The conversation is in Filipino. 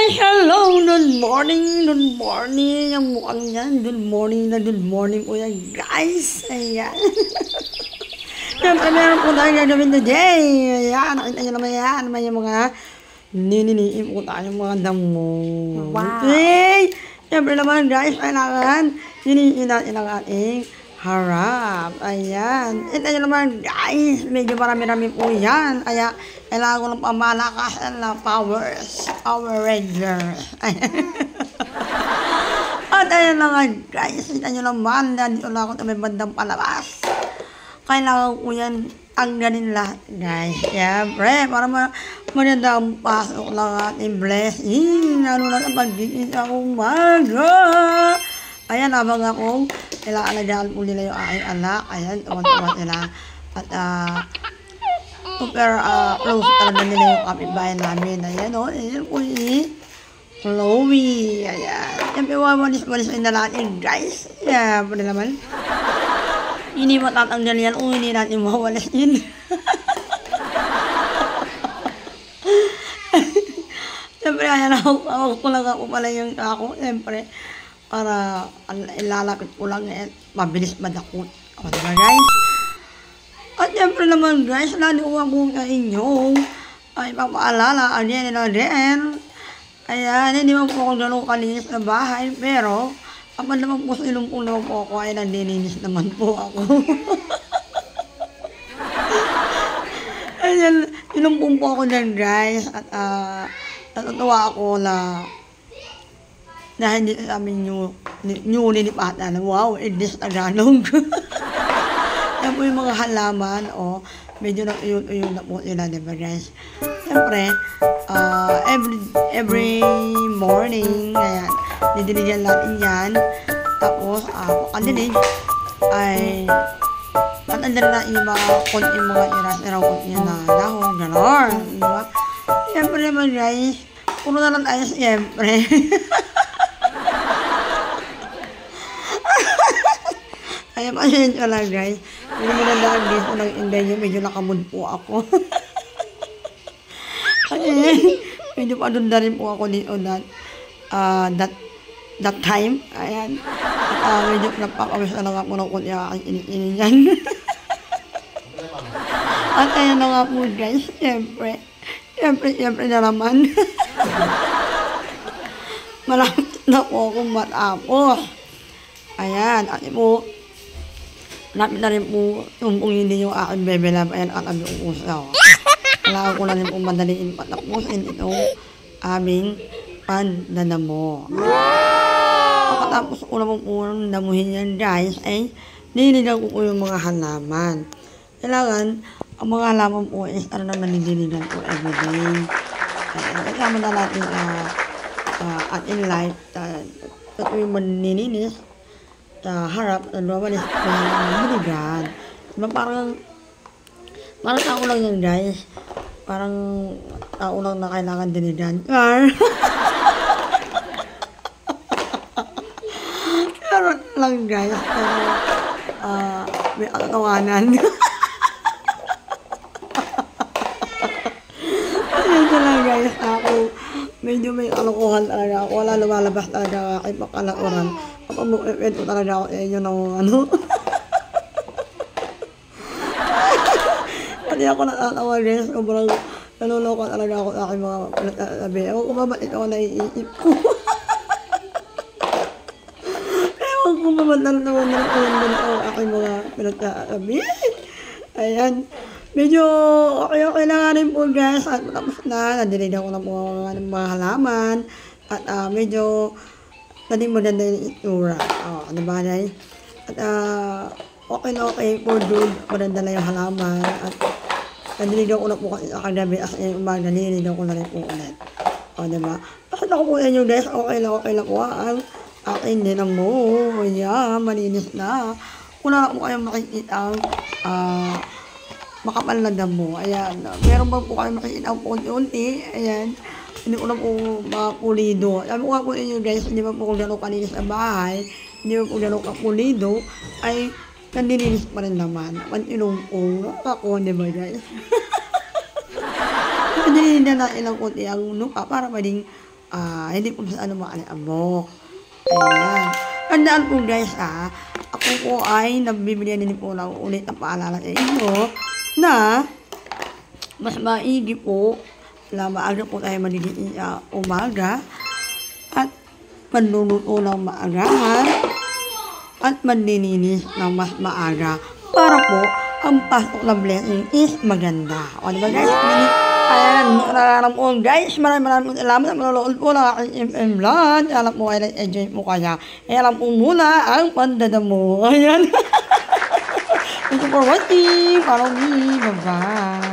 Hello! Good morning! Ang mukhang yan. Good morning po yan, guys. Ayan. Siyempre, meron po tayo gagawin today. Ayan, nakita nyo naman yan. May mga nininiim po tayo mga damo. Wow! Okay! Siyempre naman, guys, kailangan niniin natin ang ating harap. Ayan. Ito nyo naman, guys. Medyo marami-rami po yan. Kaya, kailangan ko ng pamalakasan na powers. Power Rangers. At ayan na nga, guys. Ito nyo naman. Dito na ako sa may bandang palabas. Kailangan ko yan tanggalin lahat, guys. Siyempre, para maganda ang pasok ng ating blessing. Lalo na sa pagiging sa umaga. Ayan, habang akong alagaan po nila yung aking anak. Ayan, tuwan-tuwan sila. At, super close talaga nila yung kapitbahay namin. Ayan, o. Ayan po si Chloe. Ayan. Siyempre, wawalis-walis na natin, guys. Siyempre naman. Hindi matatanggal yan o hindi natin mawalis yun. Siyempre, ayan ako lang ako pala yung ako. Siyempre, para ilalapit ko lang mabilis madakot. O, diba, guys? At siyempre naman, guys, naluwa po sa inyo ay papaalala, again and again. Ayan, hindi mo po ako ganun kalinis sa bahay, pero kapag naman po sinumpong naman po ako, ay nandininis naman po ako. Ayan, sinumpong po ako dyan, guys, at natutuwa ako na hindi sa amin new nilipatan. Wow, English Tagalog. Yan po yung mga halaman, o medyo nag-uyun na po sila, diba, guys? Siyempre, every morning, ayan, didiligan natin yan. Tapos, pagkadilig, ay tatandala na yung mga konting mga iras-iraw konting na dahon, gano'n, diba? Siyempre naman, guys, puro na lang tayo, siyempre. Kaya pasensya lang, guys. Hindi mo nandaan dito ng inday nyo, medyo nakamod po ako. Kasi medyo padunda rin po ako dito that time. Ayan. At medyo napapawis na lang ako ng kunti aking iniyan. At ayan na nga po, guys. Siyempre na naman. Malapit na po akong matapos. Ayan. At po, lapit na rin po kung hindi yung aking bebe love. Ayan, at ang yung usaw. Kailangan ko na rin po madaliin patapusin itong aming pandadamo. Pagkatapos ko naman po damuhin yan, guys, ay nililigaw ko po yung mga halaman. Kailangan, ang mga halaman po is ano na nalililigan po everyday. Kasama na natin at in life, ito yung manininis sa harap, nawawalis ko yung nililigan. Diba parang tao lang yan, guys. Parang tao lang na kailangan diligan. Pero lang, guys. Pero, may katawanan. Ayun lang, guys. Ako, medyo may kalokohan talaga ako. Wala lumalabas talaga aking pakalauran. Kapag mo-evento talaga ako sa inyo ng ano. Hindi ako natatawa, guys. Sobrang naluloko talaga ako sa aking mga pinagsasabi. Ewan ko ba ba't ito ako naiisip ko? Ewan ko ba ba't naluloko ang aking mga pinagsasabi? Ayan. Medyo okay na nga rin po, guys. At tapos na, nadilig ako na po mga halaman. At medyo naging maganda yung itsura. Ano ba, guys? At okay na okay po, dude. Maganda na yung halaman. At nandiligaw ko na po kasi sa kagabi as umaga, nililigaw ko na rin po ulit. O, diba? Kasi ako po inyo, guys, okay na po ang akin din ang mo. Ayan, malinis na. Wala na po kayong makikita makapal na damo. Ayan, meron ba po kayong makikita ang unti-unti? Ayan, hindi ko na po mapulido. Sabi ko nga po inyo, guys, hindi ba po kung gano'ng kalinis sa bahay, hindi ba po gano'ng kapulido, ay nandininis pa rin naman. Mantinong-ong ako, di ba, guys? Nandininis na ilang kunti ang nuka para pwedeng hindi po sa ano maaliabok. Ayan. Tandaan po guys ako po ay nabibigyan din po ng ulit na paalala sa inyo na mas maigi po na maaga po tayo magiging umaga at manluluto ng maagahan at manlilinis ng mas maaga para po ang pasok na blessing is maganda. O diba guys? Ayan, nararam po guys. Maraming salamat sa manonood po ng aking FM vlog. Alam po ay nag-enjoy po kaya. Ayan po muna ang pandadamo. Ayan. Thank you for watching. Follow me. Bye-bye.